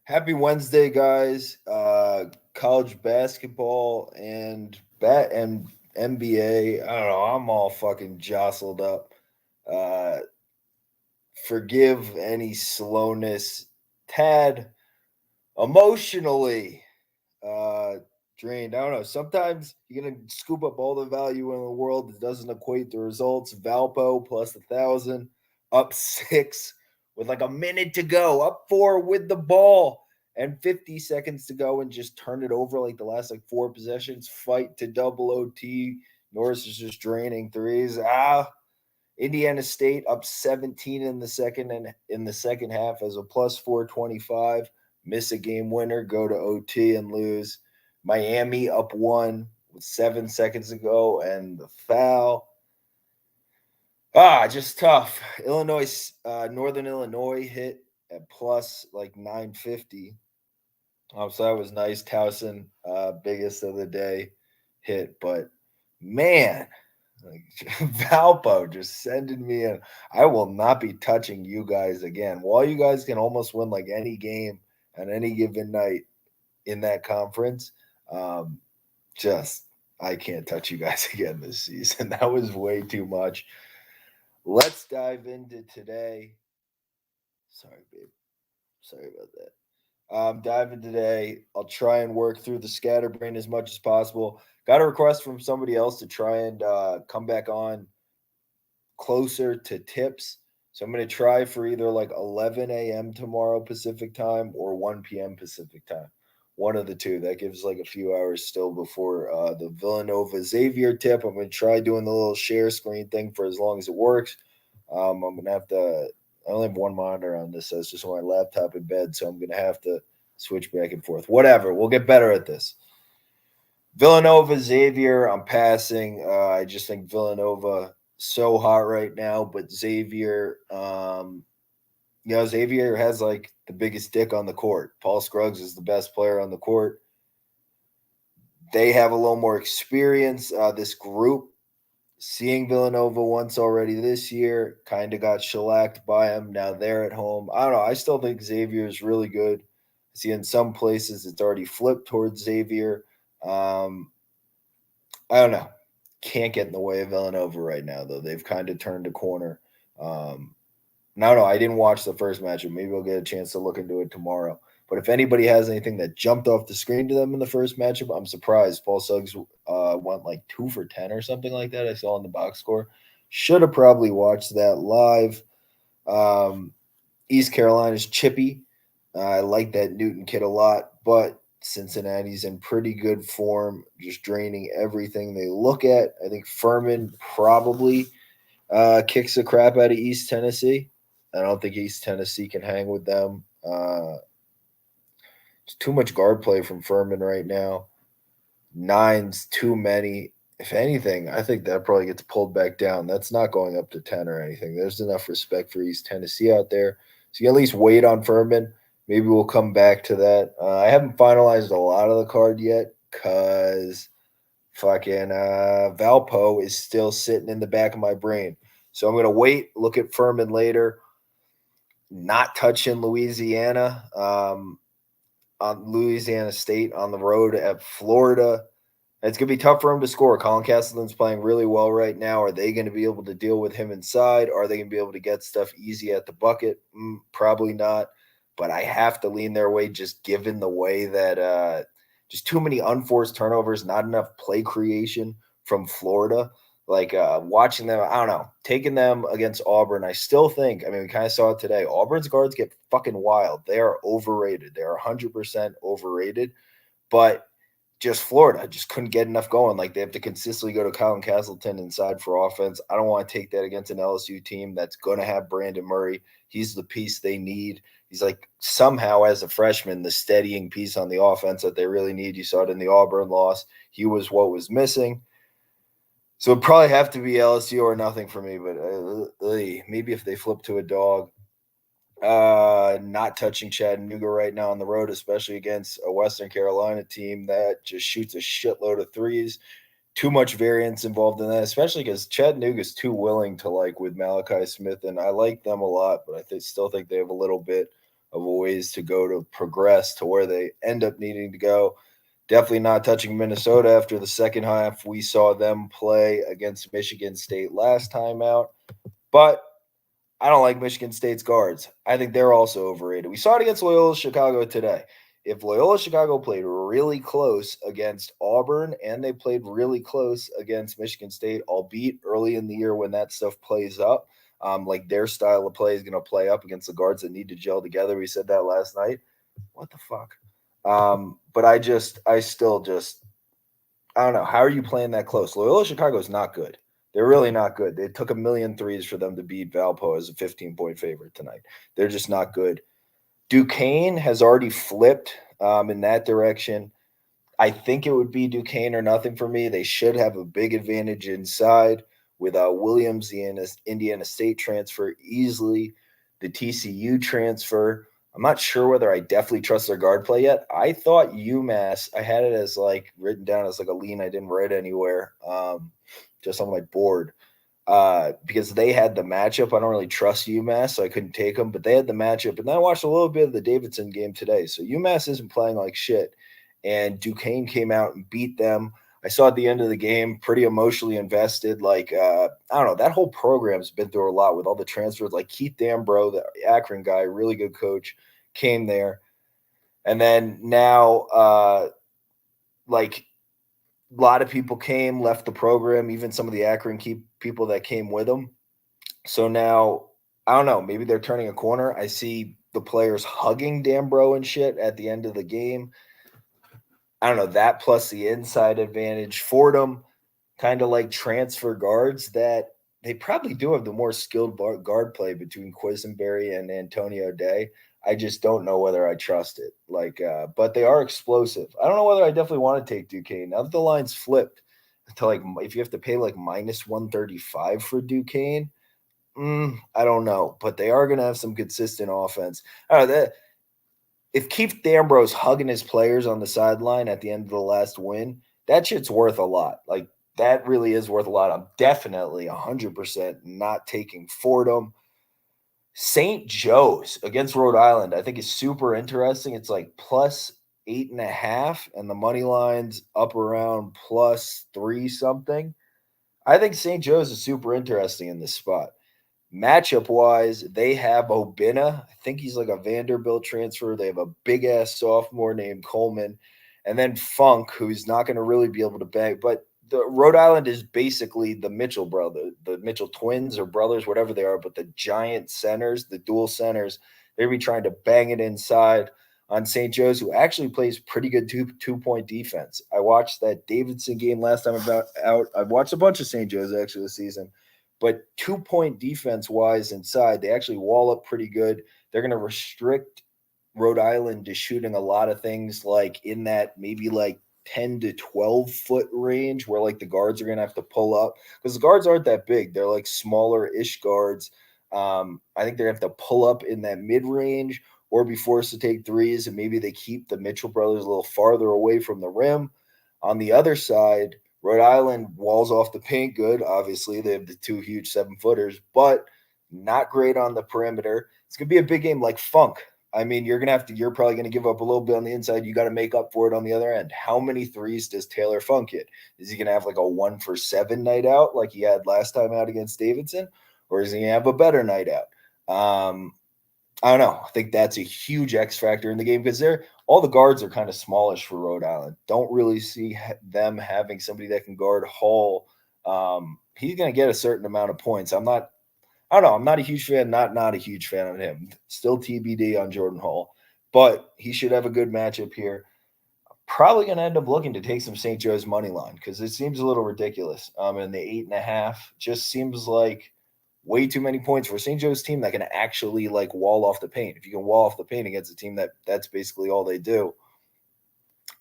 Happy Wednesday, guys. College basketball and NBA. I don't know. I'm all fucking jostled up. Uh, Forgive any slowness. Tad emotionally uh, drained. I don't know. Sometimes you're gonna scoop up all the value in the world that doesn't equate the results. Valpo plus 1,000, up six with like a minute to go, up four with the ball and 50 seconds to go, and just turn it over like the last like four possessions. Fight to double OT. Norris is just draining threes. Indiana State up 17 in the second half as a plus 425. Miss a game winner, go to OT and lose. Miami up one with 7 seconds to go, and the foul. Just tough. Northern Illinois hit at plus like 950. So that was nice. Towson, biggest of the day, hit, but man, like Valpo just sending me in. I will not be touching you guys again. While you guys can almost win like any game on any given night in that conference, um, just I can't touch you guys again this season. That was way too much. Let's dive into today. Sorry, babe. Sorry about that. Diving today. I'll try and work through the scatterbrain as much as possible. Got a request from somebody else to try and come back on closer to tips. So I'm going to try for either like 11 a.m. tomorrow Pacific time or 1 p.m. Pacific time. One of the two. That gives like a few hours still before the Villanova Xavier tip. I'm going to try doing the little share screen thing for as long as it works. I'm going to have to. I only have one monitor on this, so it's just on my laptop in bed. So I'm going to have to switch back and forth. Whatever. We'll get better at this. Villanova Xavier, I'm passing. I just think Villanova so hot right now, but Xavier, Xavier has like the biggest dick on the court. Paul Scruggs is the best player on the court. They have a little more experience. This group, seeing Villanova once already this year, kind of got shellacked by them. Now they're at home. I don't know. I still think Xavier is really good. I see in some places it's already flipped towards Xavier. Um, I don't know. Can't get in the way of Villanova right now, though. They've kind of turned a corner. No, I didn't watch the first matchup. Maybe I'll get a chance to look into it tomorrow. But if anybody has anything that jumped off the screen to them in the first matchup, I'm surprised. Paul Suggs went like 2 for 10 or something like that. I saw in the box score. Should have probably watched that live. Um, East Carolina's chippy. I like that Newton kid a lot, but Cincinnati's in pretty good form, just draining everything they look at. I think Furman probably kicks the crap out of East Tennessee. I don't think East Tennessee can hang with them. It's too much guard play from Furman right now. Nine's too many. If anything, I think that probably gets pulled back down. That's not going up to 10 or anything. There's enough respect for East Tennessee out there. So you at least wait on Furman. Maybe we'll come back to that. I haven't finalized a lot of the card yet because fucking Valpo is still sitting in the back of my brain. So I'm going to wait, look at Furman later, not touching Louisiana. On Louisiana State on the road at Florida. It's going to be tough for him to score. Colin Castleton's playing really well right now. Are they going to be able to deal with him inside? Are they going to be able to get stuff easy at the bucket? Probably not. But I have to lean their way just given the way that just too many unforced turnovers, not enough play creation from Florida. Like watching them, I don't know, taking them against Auburn. I still think, I mean, we kind of saw it today. Auburn's guards get fucking wild. They are overrated. They are 100% overrated. But just Florida just couldn't get enough going. Like they have to consistently go to Colin Castleton inside for offense. I don't want to take that against an LSU team that's going to have Brandon Murray. He's the piece they need. He's like somehow as a freshman, the steadying piece on the offense that they really need. You saw it in the Auburn loss. He was what was missing. So it'd probably have to be LSU or nothing for me, but maybe if they flip to a dog. Not touching Chattanooga right now on the road, especially against a Western Carolina team that just shoots a shitload of threes. Too much variance involved in that, especially because Chattanooga's too willing to like with Malachi Smith, and I like them a lot, but still think they have a little bit of ways to go to progress to where they end up needing to go. Definitely not touching Minnesota after the second half. We saw them play against Michigan State last time out, but I don't like Michigan State's guards. I think they're also overrated. We saw it against Loyola Chicago today. If Loyola Chicago played really close against Auburn and they played really close against Michigan State, albeit early in the year when that stuff plays up, like their style of play is going to play up against the guards that need to gel together. We said that last night. What the fuck? But I still just, I don't know. How are you playing that close? Loyola Chicago is not good. They're really not good. It took a million threes for them to beat Valpo as a 15-point favorite tonight. They're just not good. Duquesne has already flipped in that direction. I think it would be Duquesne or nothing for me. They should have a big advantage inside with Williams, the Indiana State transfer, easily the TCU transfer. I'm not sure whether I definitely trust their guard play yet. I thought UMass, I had it as like written down as like a lean I didn't write anywhere, just on my board. Because they had the matchup. I don't really trust UMass, so I couldn't take them, but they had the matchup. And then I watched a little bit of the Davidson game today. So UMass isn't playing like shit. And Duquesne came out and beat them. I saw at the end of the game, pretty emotionally invested. Like, I don't know, that whole program's been through a lot with all the transfers. Like Keith Dambro, the Akron guy, really good coach, came there. And then now, like, a lot of people came, left the program, even some of the Akron people that came with them. So now, I don't know, maybe they're turning a corner. I see the players hugging Dambro and shit at the end of the game. I don't know, that plus the inside advantage. Fordham, kind of like transfer guards that they probably do have the more skilled guard play between Quisenberry and Antonio Day. I just don't know whether I trust it. Like, but they are explosive. I don't know whether I definitely want to take Duquesne. Now that the line's flipped to like, if you have to pay like minus 135 for Duquesne, I don't know. But they are going to have some consistent offense. I don't know, if Keith Dambro's hugging his players on the sideline at the end of the last win, that shit's worth a lot. Like, that really is worth a lot. I'm definitely 100% not taking Fordham. St. Joe's against Rhode Island, I think is super interesting. It's like plus 8.5, and the money line's up around plus 3 something. I think St. Joe's is super interesting in this spot. Matchup wise, they have Obina. I think he's like a Vanderbilt transfer. They have a big ass sophomore named Coleman, and then Funk, who's not going to really be able to bang. But the Rhode Island is basically the Mitchell the Mitchell twins or brothers, whatever they are. But the giant centers, the dual centers, they're be trying to bang it inside on St. Joe's, who actually plays pretty good two-point defense. I watched that Davidson game last time out. I've watched a bunch of St. Joe's actually this season. But 2-point defense wise inside, they actually wall up pretty good. They're going to restrict Rhode Island to shooting a lot of things like in that maybe like 10 to 12 foot range where like the guards are going to have to pull up because the guards aren't that big. They're like smaller ish guards. I think they're going to have to pull up in that mid range or be forced to take threes. And maybe they keep the Mitchell brothers a little farther away from the rim. On the other side, Rhode Island walls off the paint good. Obviously, they have the 2 huge 7-footers, but not great on the perimeter. It's going to be a big game like Funk. I mean, you're probably going to give up a little bit on the inside. You got to make up for it on the other end. How many threes does Taylor Funk hit? Is he going to have like a 1-for-7 night out like he had last time out against Davidson? Or is he going to have a better night out? I don't know. I think that's a huge X factor in the game because all the guards are kind of smallish for Rhode Island. Don't really see them having somebody that can guard Hall. He's going to get a certain amount of points. I don't know. I'm not a huge fan, not a huge fan of him. Still TBD on Jordan Hall, but he should have a good matchup here. Probably going to end up looking to take some St. Joe's money line because it seems a little ridiculous. And the 8.5 just seems like way too many points for St. Joe's team that can actually like wall off the paint. If you can wall off the paint against a team that's basically all they do,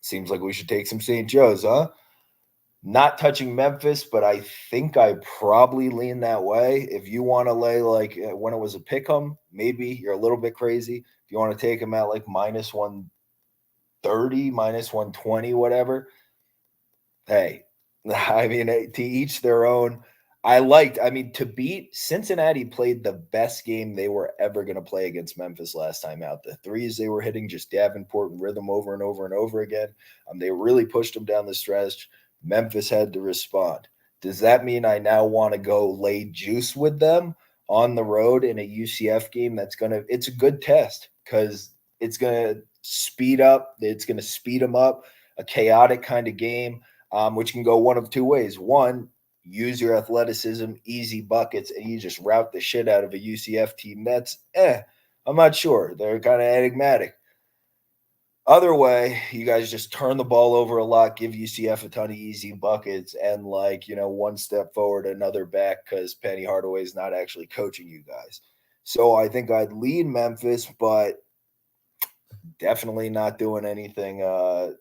seems like we should take some St. Joe's, huh? Not touching Memphis, but I think I probably lean that way. If you want to lay like when it was a pick 'em, maybe you're a little bit crazy. If you want to take them at like minus 130, minus 120, whatever. Hey, I mean, to each their own. To beat Cincinnati played the best game they were ever going to play against Memphis last time out. The threes they were hitting, just Davenport and rhythm over and over and over again. They really pushed them down the stretch. Memphis had to respond. Does that mean I now want to go lay juice with them on the road in a UCF game? It's a good test because it's going to speed them up, a chaotic kind of game, which can go one of two ways. One, use your athleticism, easy buckets, and you just route the shit out of a UCF team. I'm not sure. They're kind of enigmatic. Other way, you guys just turn the ball over a lot, give UCF a ton of easy buckets, and one step forward, another back because Penny Hardaway is not actually coaching you guys. So I think I'd lead Memphis, but definitely not doing anything. I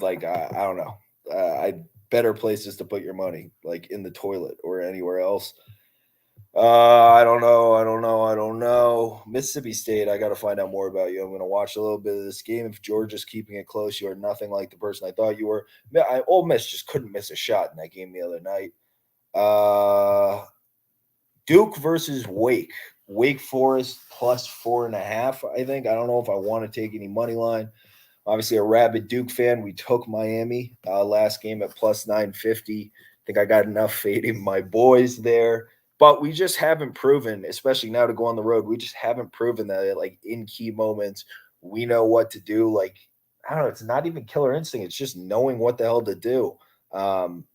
don't know. I better places to put your money, like in the toilet or anywhere else. I don't know. I don't know. Mississippi State, I got to find out more about you. I'm going to watch a little bit of this game. If Georgia's keeping it close, you are nothing like the person I thought you were. Ole Miss just couldn't miss a shot in that game the other night. Duke versus Wake. Wake Forest plus 4.5, I think. I don't know if I want to take any money line. Obviously, a rabid Duke fan. We took Miami last game at plus 950. I think I got enough fading my boys there. But we just haven't proven, especially now to go on the road, we just haven't proven that like in key moments, we know what to do. Like, I don't know, it's not even killer instinct. It's just knowing what the hell to do. Um,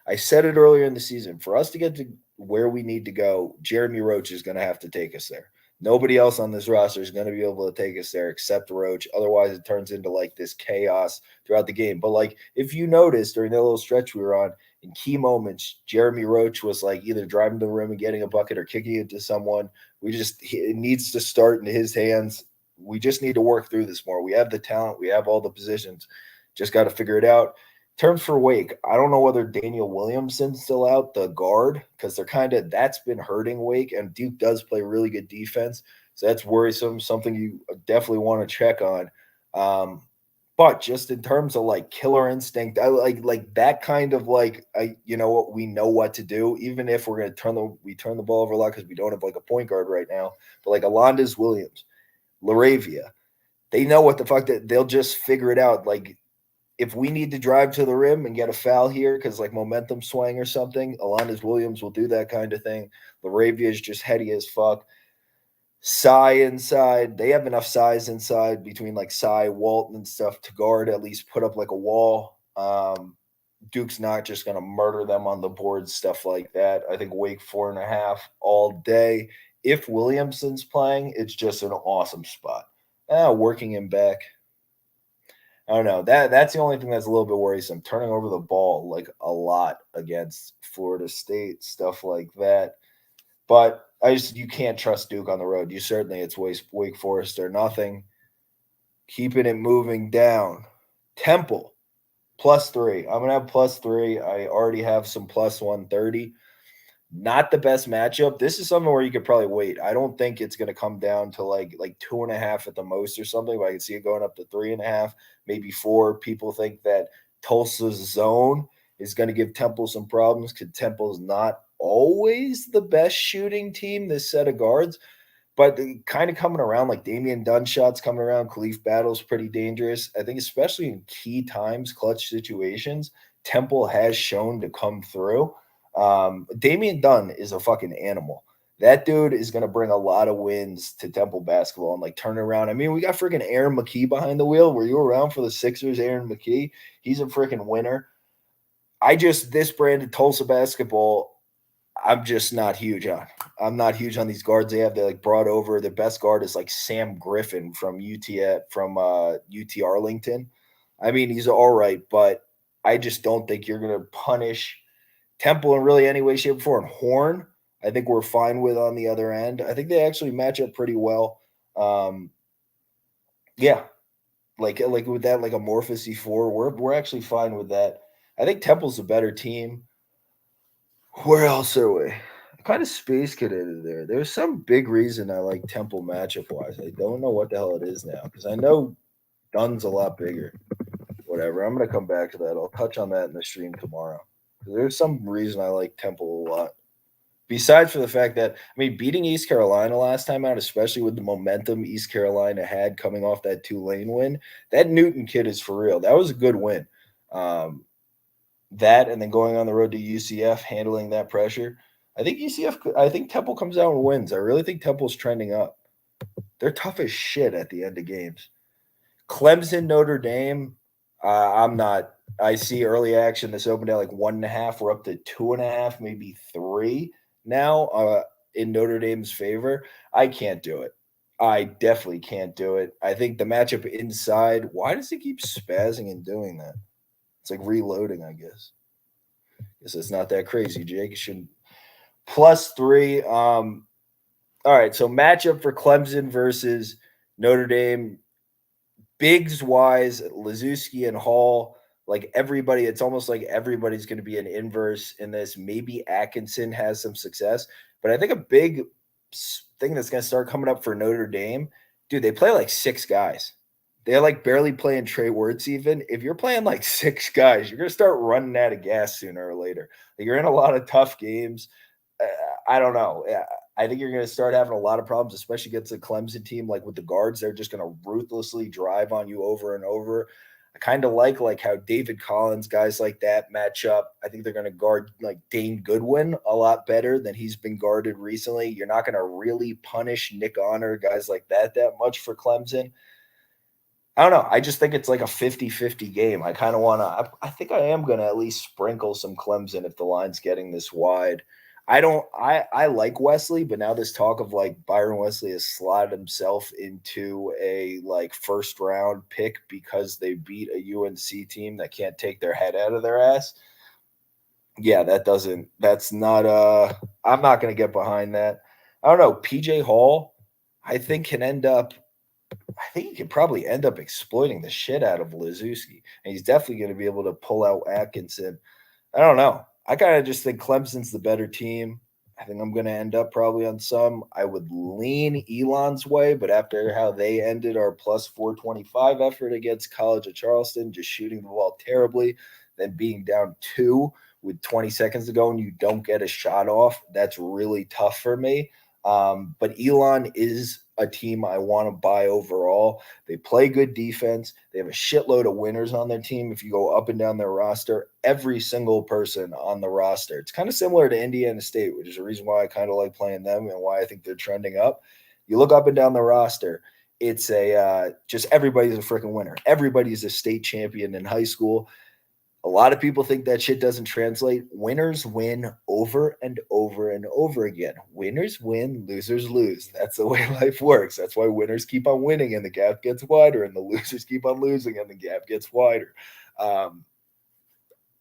I said it earlier in the season, for us to get to where we need to go, Jeremy Roach is going to have to take us there. Nobody else on this roster is going to be able to take us there except Roach. Otherwise, it turns into like this chaos throughout the game. But like, if you notice during that little stretch we were on, in key moments, Jeremy Roach was like either driving to the rim and getting a bucket or kicking it to someone. It needs to start in his hands. We just need to work through this more. We have the talent, we have all the positions. Just got to figure it out. Terms for Wake, I don't know whether Daniel Williamson's still out, the guard, because that's been hurting Wake, and Duke does play really good defense, so that's worrisome. Something you definitely want to check on. But just in terms of like killer instinct, I like that kind of what we know what to do. Even if we're gonna turn the ball over a lot because we don't have like a point guard right now, but like Alondes Williams, Laravia, they know what the fuck that they'll just figure it out. Like if we need to drive to the rim and get a foul here because like momentum swing or something, Alondes Williams will do that kind of thing. Laravia is just heady as fuck. Cy inside, they have enough size inside between like Cy, Walton, and stuff to guard, at least put up like a wall. Duke's not just going to murder them on the board, stuff like that. I think Wake 4.5 all day. If Williamson's playing, it's just an awesome spot. Working him back. I don't know. That's the only thing that's a little bit worrisome. Turning over the ball like a lot against Florida State, stuff like that. But you can't trust Duke on the road. It's Wake Forest or nothing. Keeping it moving down. Temple +3. I'm gonna have +3. I already have some +130. Not the best matchup. This is something where you could probably wait. I don't think it's going to come down to like 2.5 at the most or something, but I can see it going up to 3.5, maybe 4. People think that Tulsa's zone is going to give Temple some problems because Temple's not always the best shooting team, this set of guards, but kind of coming around, like Damian Dunn shots coming around. Khalif Battle's pretty dangerous. I think especially in key times, clutch situations, Temple has shown to come through. Damian Dunn is a fucking animal. That dude is going to bring a lot of wins to Temple basketball and like turn around. I mean, we got freaking Aaron McKee behind the wheel. Were you around for the Sixers, Aaron McKee? He's a freaking winner. This brand of Tulsa basketball, I'm just not huge on. I'm not huge on these guards they have. They like brought over. The best guard is like Sam Griffin from UT Arlington. I mean, he's all right, but I just don't think you're going to punish Temple in really any way, shape, or form. Horn, I think we're fine with on the other end. I think they actually match up pretty well. Yeah, like with that, like Amorphous E4, we're actually fine with that. I think Temple's a better team. Where else are we? I kind of space cadetted there. There's some big reason I like Temple matchup wise. I don't know what the hell it is now because I know Dunn's a lot bigger. Whatever. I'm gonna come back to that. I'll touch on that in the stream tomorrow. There's some reason I like Temple a lot. Besides for the fact that, I mean, beating East Carolina last time out, especially with the momentum East Carolina had coming off that Tulane win, that Newton kid is for real. That was a good win. Um, that and then going on the road to UCF, handling that pressure. I think Temple comes out and wins. I really think Temple's trending up. They're tough as shit at the end of games. Clemson, Notre Dame. I'm not. I see early action. This opened at like 1.5. We're up to 2.5, maybe 3 now in Notre Dame's favor. I can't do it. I definitely can't do it. I think the matchup inside. Why does it keep spazzing and doing that? It's like reloading, I guess. Guess it's not that crazy, Jake. It should +3. All right. So matchup for Clemson versus Notre Dame. Bigs wise, Lazuski and Hall, like everybody, it's almost like everybody's going to be an inverse in this. Maybe Atkinson has some success, but I think a big thing that's going to start coming up for Notre Dame, dude, they play like 6 guys. They're like barely playing Trey Wertz even. If you're playing like 6 guys, you're going to start running out of gas sooner or later. Like you're in a lot of tough games. I don't know. I think you're going to start having a lot of problems, especially against a Clemson team. Like with the guards, they're just going to ruthlessly drive on you over and over. I kind of like how David Collins, guys like that match up. I think they're going to guard like Dane Goodwin a lot better than he's been guarded recently. You're not going to really punish Nick Honor, guys like that much for Clemson. I don't know. I just think it's like a 50-50 game. I kind of want to – I think I am going to at least sprinkle some Clemson if the line's getting this wide. I like Wesley, but now this talk of like Byron Wesley has slotted himself into a like first round pick because they beat a UNC team that can't take their head out of their ass. Yeah, that's not I'm not going to get behind that. I don't know. PJ Hall, I think he could probably end up exploiting the shit out of Lazuski. And he's definitely going to be able to pull out Atkinson. I don't know. I kind of just think Clemson's the better team. I think I'm going to end up probably on some. I would lean Elon's way, but after how they ended our +425 effort against College of Charleston, just shooting the ball terribly, then being down 2 with 20 seconds to go and you don't get a shot off, that's really tough for me. But Elon is a team I want to buy overall. They play good defense. They have a shitload of winners on their team. If you go up and down their roster, every single person on the roster, it's kind of similar to Indiana State, which is the reason why I kind of like playing them and why I think they're trending up. You look up and down the roster, it's just everybody's a freaking winner. Everybody's a state champion in high school. A lot of people think that shit doesn't translate. Winners win over and over and over again. Winners win, losers lose. That's the way life works. That's why winners keep on winning and the gap gets wider, and the losers keep on losing and the gap gets wider. I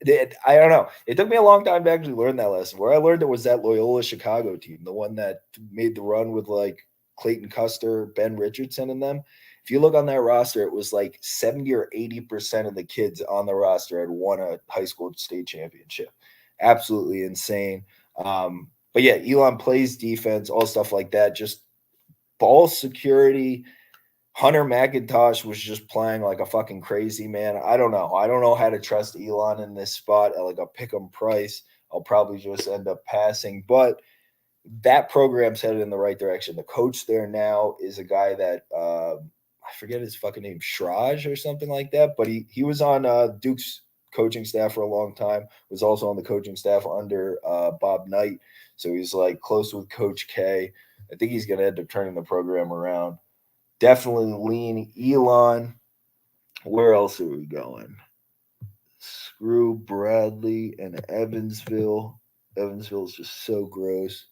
don't know. It took me a long time to actually learn that lesson. Where I learned it was that Loyola Chicago team, the one that made the run with like Clayton Custer, Ben Richardson, and them. If you look on that roster, it was like 70 or 80% of the kids on the roster had won a high school state championship. Absolutely insane. But yeah, Elon plays defense, all stuff like that. Just ball security. Hunter McIntosh was just playing like a fucking crazy man. I don't know. I don't know how to trust Elon in this spot at like a pick 'em price. I'll probably just end up passing, but that program's headed in the right direction. The coach there now is a guy that I forget his fucking name, Shraj or something like that. But he was on Duke's coaching staff for a long time. Was also on the coaching staff under Bob Knight, so he's like close with Coach K. I think he's going to end up turning the program around. Definitely lean Elon. Where else are we going? Screw Bradley and Evansville. Evansville is just so gross.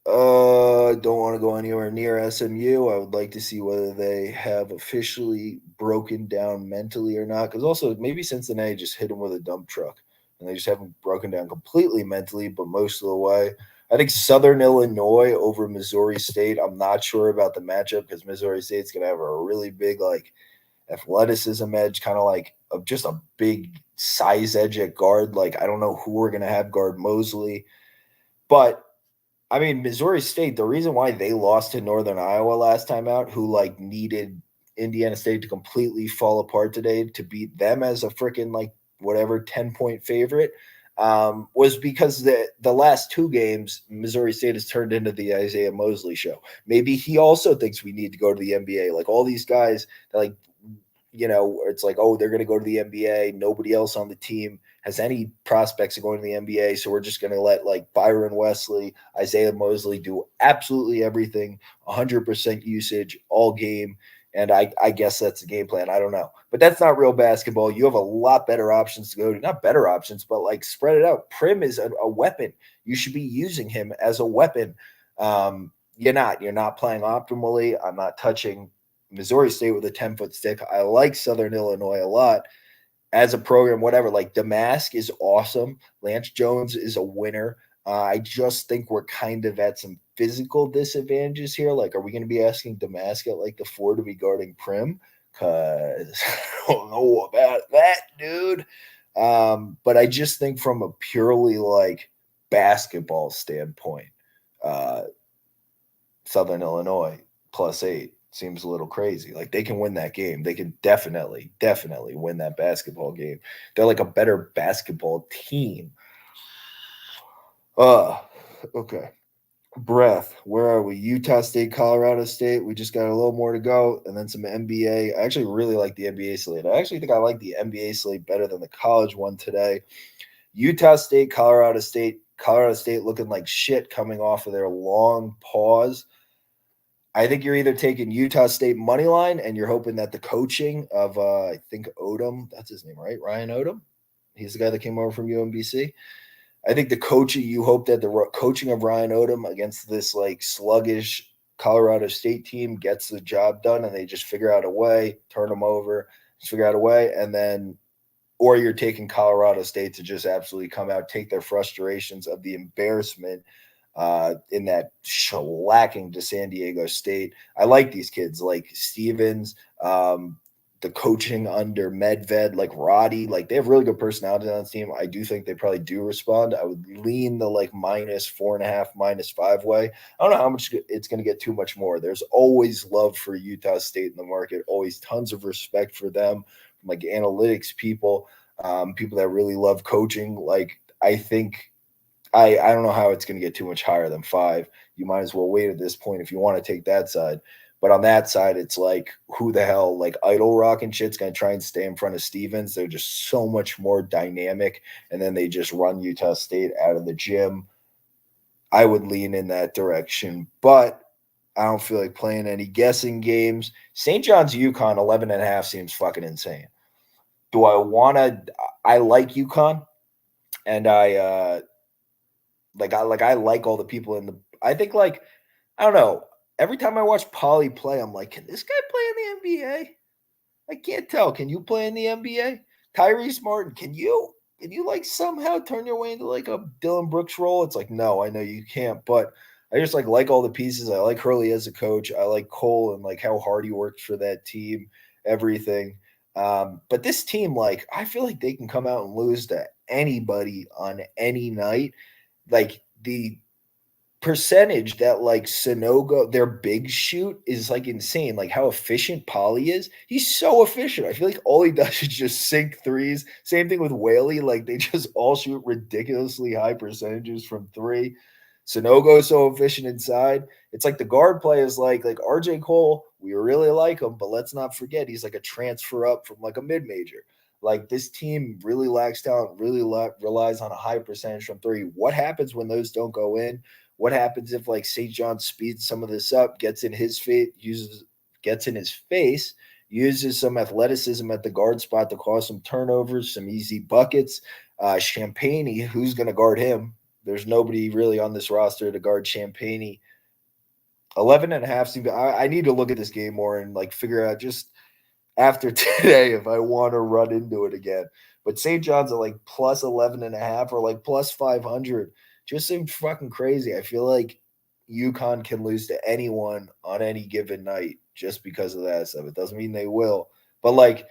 Don't want to go anywhere near SMU. I would like to see whether they have officially broken down mentally or not. Because also, maybe Cincinnati just hit them with a dump truck and they just haven't broken down completely mentally, but most of the way. I think Southern Illinois over Missouri State. I'm not sure about the matchup because Missouri State's going to have a really big, like, athleticism edge, kind of like just a big size edge at guard. Like, I don't know who we're going to have guard Mosley. But I mean, Missouri State, the reason why they lost to Northern Iowa last time out, who like needed Indiana State to completely fall apart today to beat them as a freaking like whatever 10-point favorite, was because the last two games Missouri State has turned into the Isaiah Mosley show. Maybe he also thinks we need to go to the NBA. Like all these guys, like, it's like, oh, they're going to go to the NBA. Nobody else on the team has any prospects of going to the NBA. So we're just going to let like Byron Wesley, Isaiah Mosley do absolutely everything, 100% usage all game. And I guess that's the game plan. I don't know. But that's not real basketball. You have a lot better options to go to. Not better options, but like spread it out. Prim is a weapon. You should be using him as a weapon. You're not. You're not playing optimally. I'm not touching Missouri State with a 10-foot stick. I like Southern Illinois a lot as a program, whatever. Like Damask is awesome. Lance Jones is a winner. I just think we're kind of at some physical disadvantages here. Like, are we going to be asking Damask at like the 4 to be guarding Prim? Because I don't know about that, dude. But I just think from a purely like basketball standpoint, Southern Illinois +8 seems a little crazy. Like they can win that game. They can definitely win that basketball game. They're like a better basketball team. Okay. Breath. Where are we? Utah State, Colorado State. We just got a little more to go, and then some NBA. I actually really like the NBA slate. I actually think I like the NBA slate better than the college one today. Utah State, Colorado State. Colorado State looking like shit coming off of their long pause. I think you're either taking Utah State money line and you're hoping that the coaching of I think Odom, that's his name, right? Ryan Odom. He's the guy that came over from UMBC. I think the coaching, you hope that the coaching of Ryan Odom against this like sluggish Colorado State team gets the job done, and they just figure out a way, turn them over, just figure out a way, and then, or you're taking Colorado State to just absolutely come out, take their frustrations of the embarrassment in that shellacking to San Diego State. I like these kids like Stevens, the coaching under Medved, like Roddy, like they have really good personality on this team. I do think they probably do respond. I would lean the like -4.5, -5 way. I don't know how much it's going to get too much more. There's always love for Utah State in the market, always tons of respect for them, from like analytics people, people that really love coaching. Like I think I don't know how it's going to get too much higher than 5. You might as well wait at this point if you want to take that side. But on that side, it's like, who the hell, like Idle Rock and shit's going to try and stay in front of Stevens. They're just so much more dynamic. And then they just run Utah State out of the gym. I would lean in that direction. But I don't feel like playing any guessing games. St. John's UConn 11.5 seems fucking insane. Do I want to? I like UConn. And I like all the people in the. I think like, I don't know. Every time I watch Pauly play, I'm like, can this guy play in the NBA? I can't tell. Can you play in the NBA? Tyrese Martin, can you like somehow turn your way into like a Dylan Brooks role? It's like, no, I know you can't, but I just like all the pieces. I like Hurley as a coach. I like Cole and like how hard he works for that team, everything. But this team, like, I feel like they can come out and lose to anybody on any night. Like the percentage that like Sonogo, their big shoot, is like insane. Like how efficient Pauly is. He's so efficient. I feel like all he does is just sink threes. Same thing with Whaley. Like they just all shoot ridiculously high percentages from 3. Sonogo is so efficient inside. It's like the guard play is like RJ Cole. We really like him, but let's not forget he's like a transfer up from like a mid-major. Like this team really lacks talent, really relies on a high percentage from 3. What happens when those don't go in? What happens if like St. John speeds some of this up, gets in his face, uses some athleticism at the guard spot to cause some turnovers, some easy buckets. Champagne, who's going to guard him? There's nobody really on this roster to guard Champagne. 11.5 I need to look at this game more and like figure out just after today if I want to run into it again. But St. John's at like plus 11.5 or like plus 500 just seemed fucking crazy. I feel like UConn can lose to anyone on any given night just because of that stuff. It doesn't mean they will, but like,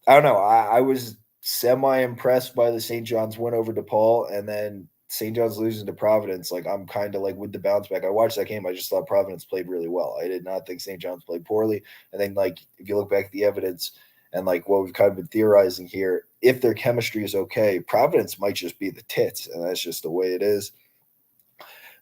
I don't know. I was semi-impressed by the St. John's win over DePaul, and then St. John's losing to Providence. Like, I'm kind of like with the bounce back. I watched that game. I just thought Providence played really well. I did not think St. John's played poorly. And then, like, if you look back at the evidence and like what we've kind of been theorizing here, if their chemistry is okay, Providence might just be the tits, and that's just the way it is.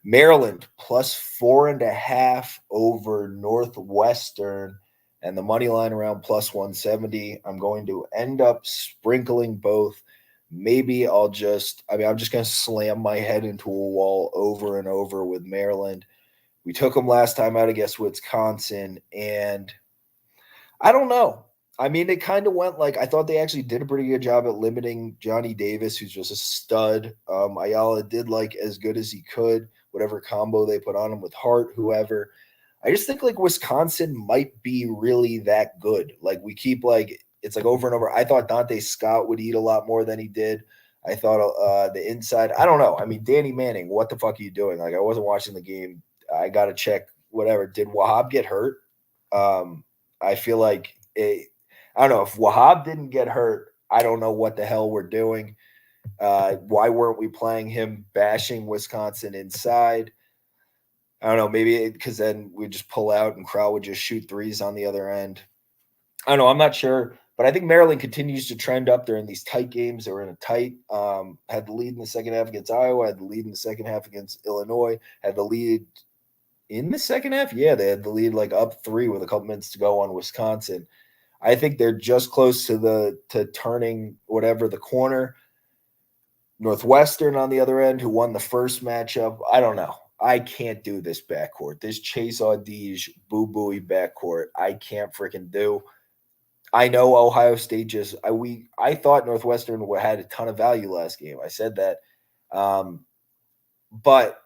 Maryland +4.5 over Northwestern, and the money line around +170. I'm going to end up sprinkling both. Maybe I'm just going to slam my head into a wall over and over with Maryland. We took them last time out against Wisconsin, and I don't know. I mean, it kind of went like I thought they actually did a pretty good job at limiting Johnny Davis, who's just a stud. Ayala did like as good as he could, whatever combo they put on him with Hart, whoever. I just think like Wisconsin might be really that good. Like we keep like it's like over and over. I thought Dante Scott would eat a lot more than he did. I thought the inside. I don't know. I mean, Danny Manning, what the fuck are you doing? Like I wasn't watching the game. I got to check whatever. Did Wahab get hurt? I feel like I don't know if Wahab didn't get hurt. I don't know what the hell we're doing. Why weren't we playing him bashing Wisconsin inside? I don't know. Maybe because then we just pull out and Crow would just shoot threes on the other end. I don't know. I'm not sure. But I think Maryland continues to trend up. They're in these tight games. They were in a tight, had the lead in the second half against Iowa, had the lead in the second half against Illinois, had the lead in the second half. Yeah, they had the lead like up 3 with a couple minutes to go on Wisconsin. I think they're just close to turning whatever the corner. Northwestern on the other end, who won the first matchup. I don't know. I can't do this backcourt. This Chase Audige, Boo Booey backcourt. I can't freaking do. I know Ohio State just I thought Northwestern had a ton of value last game. I said that. But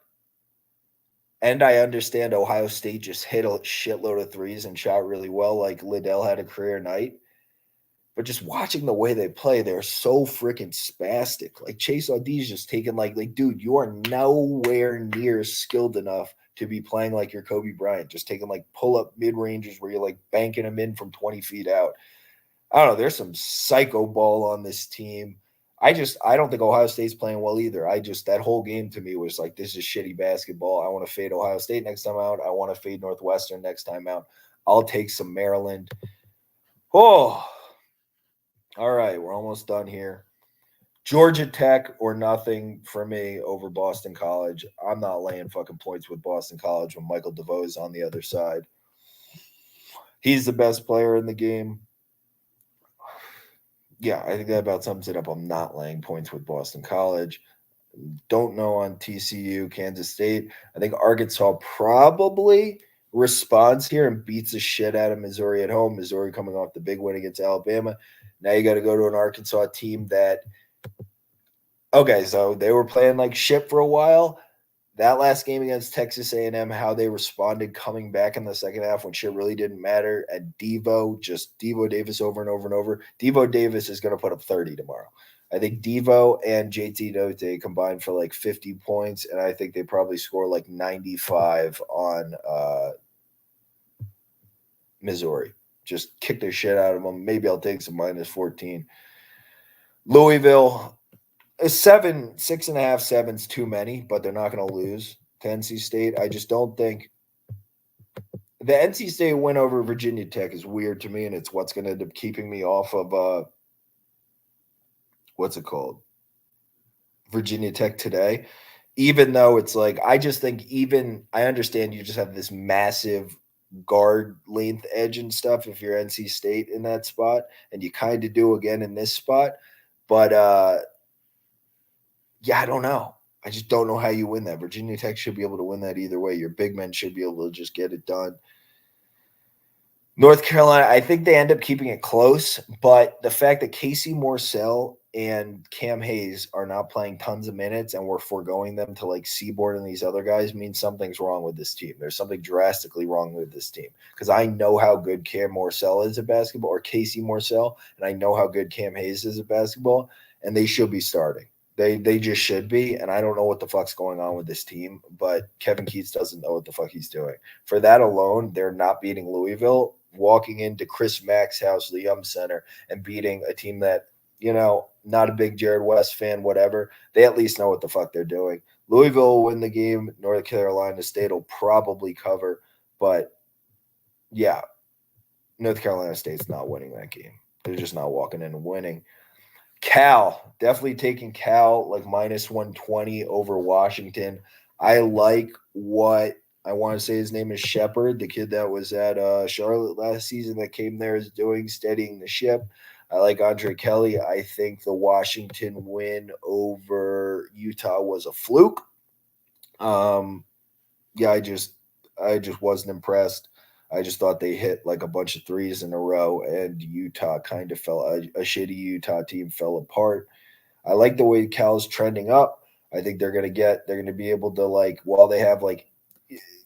I understand Ohio State just hit a shitload of threes and shot really well, like Liddell had a career night. But just watching the way they play, they're so freaking spastic. Like Chase Audige just taking like, dude, you are nowhere near skilled enough to be playing like you're Kobe Bryant, just taking like pull-up mid-ranges where you're like banking them in from 20 feet out. I don't know. There's some psycho ball on this team. I don't think Ohio State's playing well either. That whole game to me was like, this is shitty basketball. I want to fade Ohio State next time out. I want to fade Northwestern next time out. I'll take some Maryland. Oh, all right. We're almost done here. Georgia Tech or nothing for me over Boston College. I'm not laying fucking points with Boston College when Michael DeVoe is on the other side. He's the best player in the game. Yeah, I think that about sums it up. I'm not laying points with Boston College. Don't know on TCU, Kansas State. I think Arkansas probably responds here and beats the shit out of Missouri at home. Missouri coming off the big win against Alabama. Now you got to go to an Arkansas team that, okay, so they were playing like shit for a while. That last game against Texas A&M, how they responded coming back in the second half when shit really didn't matter. And Devo Davis over and over and over. Devo Davis is going to put up 30 tomorrow. I think Devo and JT Note combined for like 50 points, and I think they probably score like 95 on Missouri. Just kick the shit out of them. Maybe I'll take some -14. Louisville, 6.5, 7's too many, but they're not going to lose to NC State. I just don't think the NC State win over Virginia Tech is weird to me, and it's what's going to end up keeping me off of what's it called? Virginia Tech today. Even though it's like, I just think I understand you just have this massive guard length edge and stuff if you're NC State in that spot, and you kind of do again in this spot. But yeah, I don't know. I just don't know how you win that. Virginia Tech should be able to win that either way. Your big men should be able to just get it done. North Carolina, I think they end up keeping it close, but the fact that Casey Morsell and Cam Hayes are not playing tons of minutes and we're foregoing them to like Seaborn and these other guys means something's wrong with this team. There's something drastically wrong with this team because I know how good Cam Morsell is at basketball, or Casey Morsell, and I know how good Cam Hayes is at basketball, and they should be starting. They just should be, and I don't know what the fuck's going on with this team, but Kevin Keatts doesn't know what the fuck he's doing. For that alone, they're not beating Louisville, walking into Chris Mack's house, the Yum Center, and beating a team that, not a big Jared West fan, whatever. They at least know what the fuck they're doing. Louisville will win the game. North Carolina State will probably cover, but yeah, North Carolina State's not winning that game. They're just not walking in and winning. Cal, definitely taking Cal like minus 120 over Washington. I like what I want to say his name is Shepard, the kid that was at Charlotte last season that came there is doing, steadying the ship. I like Andre Kelly. I think the Washington win over Utah was a fluke. Um, yeah, I just wasn't impressed. I just thought they hit like a bunch of threes in a row, and Utah kind of fell. A shitty Utah team fell apart. I like the way Cal's trending up. I think they're gonna be able to like while they have like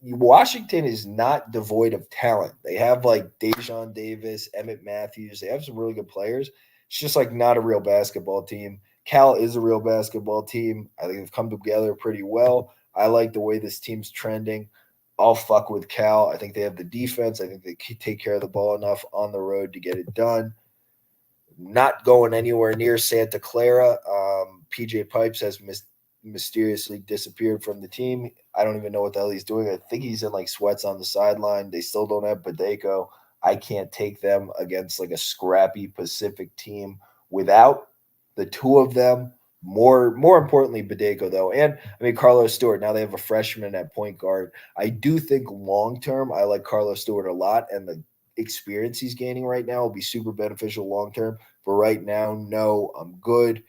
Washington is not devoid of talent. They have like Dejon Davis, Emmett Matthews. They have some really good players. It's just like not a real basketball team. Cal is a real basketball team. I think they've come together pretty well. I like the way this team's trending. I'll fuck with Cal. I think they have the defense. I think they can take care of the ball enough on the road to get it done. Not going anywhere near Santa Clara. PJ Pipes has mysteriously disappeared from the team. I don't even know what the hell he's doing. I think he's in like sweats on the sideline. They still don't have Badeko. I can't take them against like a scrappy Pacific team without the two of them. More importantly, Badeko though, and I mean Carlos Stewart. Now they have a freshman at point guard. I do think long term, I like Carlos Stewart a lot, and the experience he's gaining right now will be super beneficial long term. But right now, no, I'm good.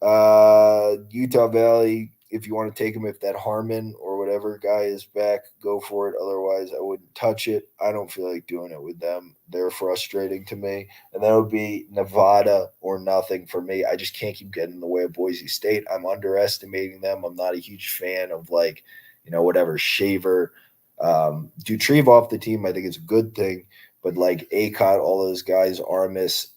Utah Valley, if you want to take him, if that Harmon or whatever guy is back, go for it. Otherwise, I wouldn't touch it. I don't feel like doing it with them. They're frustrating to me. And that would be Nevada or nothing for me. I just can't keep getting in the way of Boise State. I'm underestimating them. I'm not a huge fan of like, whatever, Shaver. Dutrieve off the team, I think it's a good thing. But like Acott, all those guys, Armis,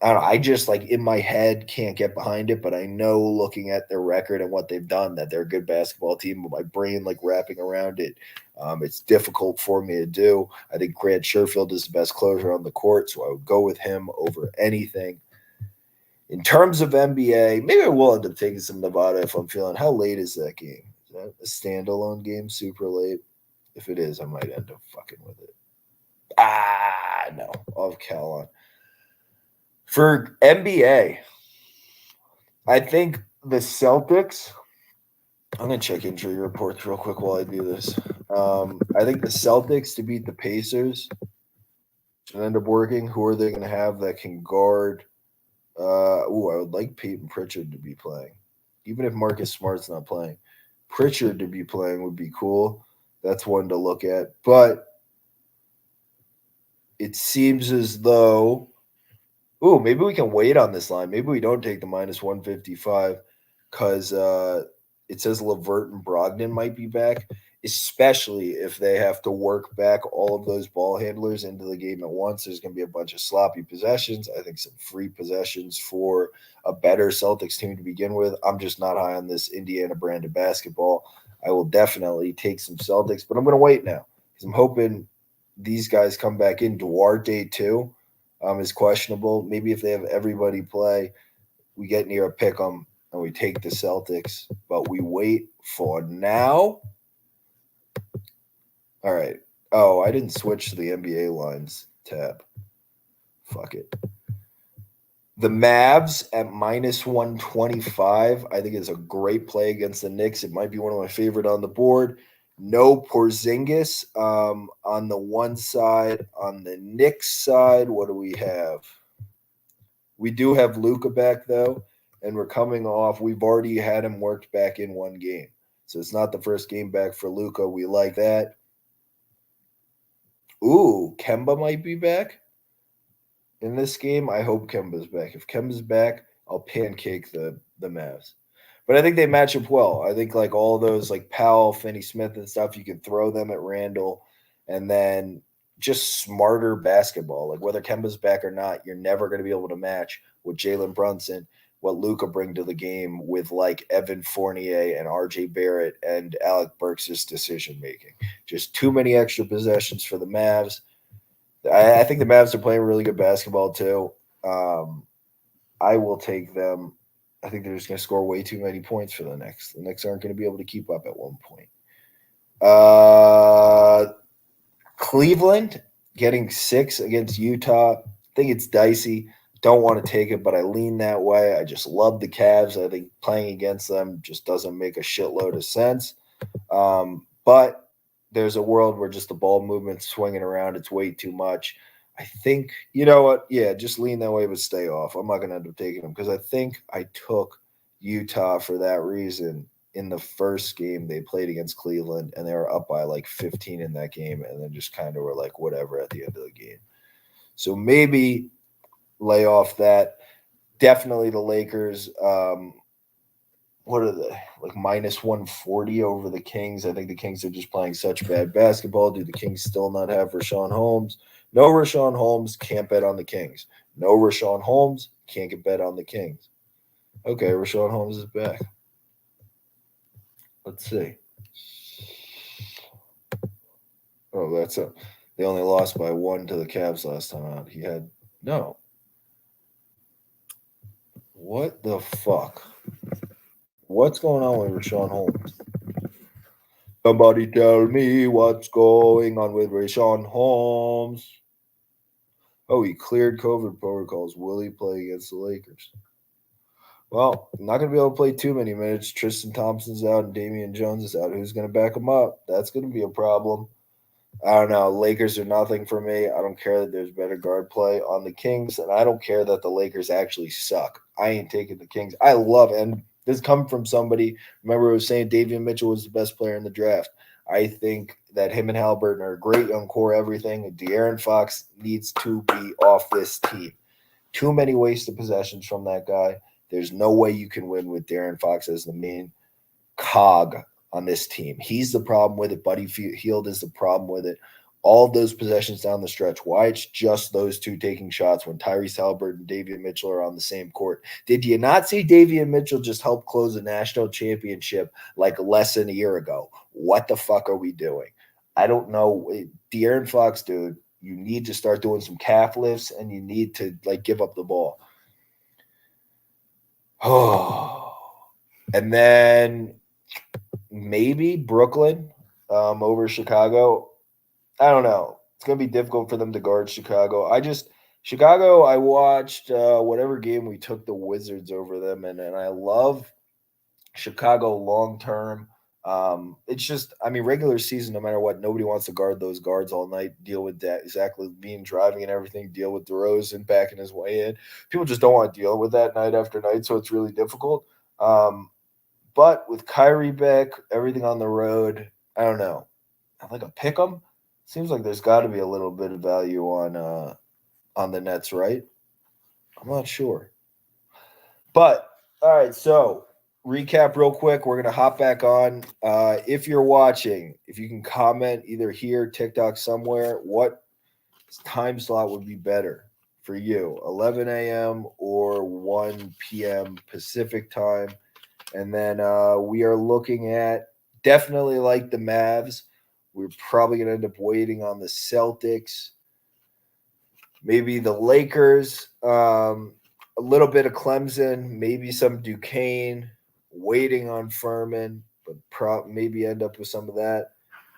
I don't know. I just like in my head can't get behind it, but I know looking at their record and what they've done that they're a good basketball team. But my brain like wrapping around it, it's difficult for me to do. I think Grant Sherfield is the best closer on the court, so I would go with him over anything. In terms of NBA, maybe I will end up taking some Nevada if I'm feeling. How late is that game? Is that a standalone game? Super late? If it is, I might end up fucking with it. No, I'll have Cal on. For NBA, I think the Celtics. I'm gonna check injury reports real quick while I do this. I think the Celtics to beat the Pacers and end up working. Who are they gonna have that can guard? I would like Peyton Pritchard to be playing, even if Marcus Smart's not playing. Pritchard to be playing would be cool. That's one to look at, but it seems as though. Ooh, maybe we can wait on this line. Maybe we don't take the minus 155 because it says Levert and Brogdon might be back, especially if they have to work back all of those ball handlers into the game at once. There's going to be a bunch of sloppy possessions. I think some free possessions for a better Celtics team to begin with. I'm just not high on this Indiana brand of basketball. I will definitely take some Celtics, but I'm going to wait now because I'm hoping these guys come back in. Duarte, too. Is questionable. Maybe if they have everybody play, we get near a pick 'em and we take the Celtics, but we wait for now. All right. Oh, I didn't switch to the NBA lines tab. Fuck it. The Mavs at minus 125, I think is a great play against the Knicks. It might be one of my favorite on the board. No Porzingis on the one side. On the Knicks side, what do we have? We do have Luka back though, and we're coming off. We've already had him worked back in one game, so it's not the first game back for Luka. We like that. Ooh, Kemba might be back in this game. I hope Kemba's back. If Kemba's back, I'll pancake the Mavs. But I think they match up well. I think like all those like Powell, Finney Smith and stuff, you can throw them at Randall, and then just smarter basketball. Like whether Kemba's back or not, you're never going to be able to match what Jalen Brunson, what Luka bring to the game with like Evan Fournier and RJ Barrett and Alec Burks' decision making. Just too many extra possessions for the Mavs. I think the Mavs are playing really good basketball too. I will take them. I think they're just going to score way too many points for the Knicks. The Knicks aren't going to be able to keep up at one point. Cleveland getting 6 against Utah. I think it's dicey. Don't want to take it, but I lean that way. I just love the Cavs. I think playing against them just doesn't make a shitload of sense. But there's a world where just the ball movement's swinging around. It's way too much. I think, you know what? Yeah, just lean that way, but stay off. I'm not going to end up taking them because I think I took Utah for that reason in the first game they played against Cleveland, and they were up by like 15 in that game, and then just kind of were like, whatever at the end of the game. So maybe lay off that. Definitely the Lakers. What are they? Like minus 140 over the Kings. I think the Kings are just playing such bad basketball. Do the Kings still not have Rashawn Holmes? No Rashawn Holmes, can't bet on the Kings. No Rashawn Holmes, can't get bet on the Kings. Okay, Rashawn Holmes is back. Let's see. Oh, that's a. They only lost by 1 to the Cavs last time out. He had no. What the fuck? What's going on with Rashawn Holmes? Somebody tell me what's going on with Rashawn Holmes. Oh, he cleared COVID protocols. Will he play against the Lakers? Well, not going to be able to play too many minutes. Tristan Thompson's out and Damian Jones is out. Who's going to back him up? That's going to be a problem. I don't know. Lakers are nothing for me. I don't care that there's better guard play on the Kings, and I don't care that the Lakers actually suck. I ain't taking the Kings. I love it. And this coming from somebody, remember I was saying Davion Mitchell was the best player in the draft. I think that him and Halliburton are a great young core, everything. De'Aaron Fox needs to be off this team. Too many wasted possessions from that guy. There's no way you can win with De'Aaron Fox as the main cog on this team. He's the problem with it. Buddy Hield is the problem with it. All of those possessions down the stretch. Why it's just those two taking shots when Tyrese Halliburton and Davion Mitchell are on the same court. Did you not see Davion Mitchell just help close a national championship like less than a year ago? What the fuck are we doing? I don't know. De'Aaron Fox, dude, you need to start doing some calf lifts and you need to like give up the ball. Oh, and then maybe Brooklyn over Chicago. I don't know. It's going to be difficult for them to guard Chicago. Chicago, I watched whatever game we took the Wizards over them, and I love Chicago long term. It's just, I mean, regular season, no matter what, nobody wants to guard those guards all night, deal with that, Zach LaVine driving and everything, deal with DeRozan backing his way in. People just don't want to deal with that night after night, so it's really difficult. But with Kyrie back, everything on the road, I don't know. I like a pick 'em. Seems like there's got to be a little bit of value on the Nets, right? I'm not sure. But all right, so recap real quick. We're gonna hop back on. If you're watching, if you can comment either here, TikTok, somewhere, what time slot would be better for you? 11 a.m. or 1 p.m. Pacific time? And then we are looking at definitely like the Mavs. We're probably going to end up waiting on the Celtics, maybe the Lakers, a little bit of Clemson, maybe some Duquesne, waiting on Furman, but maybe end up with some of that.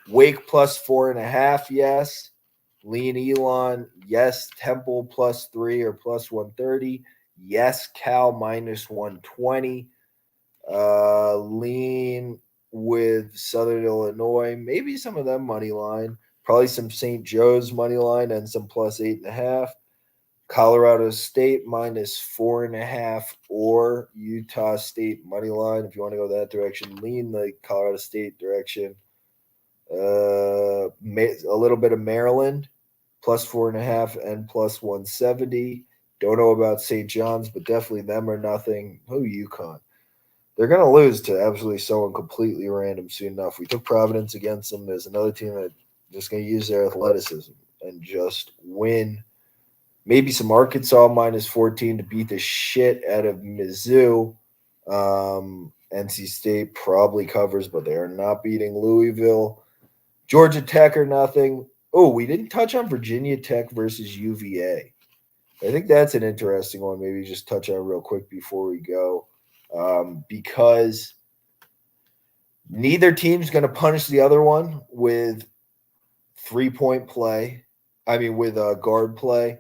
Wake plus 4.5, yes. Lean Elon, yes. Temple plus 3 or plus 130, yes. Cal minus 120. Lean with Southern Illinois, maybe some of them money line, probably some St. Joe's money line and some plus 8.5. Colorado State minus 4.5 or Utah State money line. If you want to go that direction, lean the Colorado State direction. A little bit of Maryland plus 4.5 and plus 170. Don't know about St. John's, but definitely them or nothing. Oh, UConn. They're going to lose to absolutely someone completely random soon enough. We took Providence against them. There's another team that just going to use their athleticism and just win. Maybe some Arkansas minus 14 to beat the shit out of Mizzou. NC State probably covers, but they are not beating Louisville. Georgia Tech or nothing. Oh, we didn't touch on Virginia Tech versus UVA. I think that's an interesting one. Maybe just touch on real quick before we go. Because neither team's going to punish the other one with 3-point play. I mean, with guard play.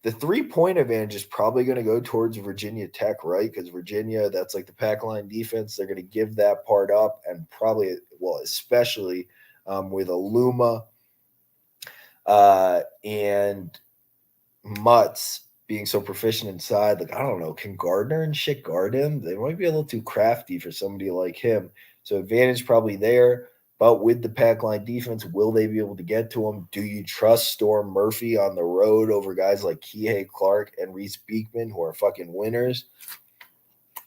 the 3-point advantage is probably going to go towards Virginia Tech, right? Because Virginia, that's like the pack line defense. They're going to give that part up, and probably, well, especially with Aluma and Mutz being so proficient inside. Like, I don't know, can Gardner and shit guard him? They might be a little too crafty for somebody like him. So advantage probably there. But with the pack line defense, will they be able to get to him? Do you trust Storm Murphy on the road over guys like Kihei Clark and Reese Beekman, who are fucking winners?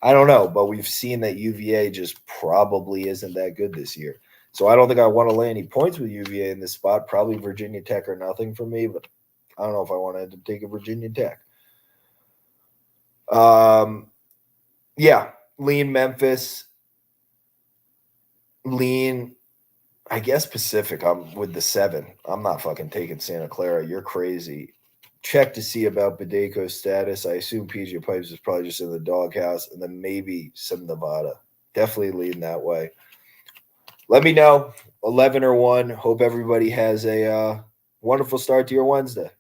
I don't know, but we've seen that UVA just probably isn't that good this year. So I don't think I want to lay any points with UVA in this spot. Probably Virginia Tech or nothing for me, but I don't know if I want to end up taking Virginia Tech. Yeah, lean Memphis, lean, I guess Pacific. I'm with the 7. I'm not fucking taking Santa Clara. You're crazy. Check to see about Badeko's status. I assume PJ Pipes is probably just in the doghouse, and then maybe some Nevada. Definitely lean that way. Let me know. 11 or 1. Hope everybody has a wonderful start to your Wednesday.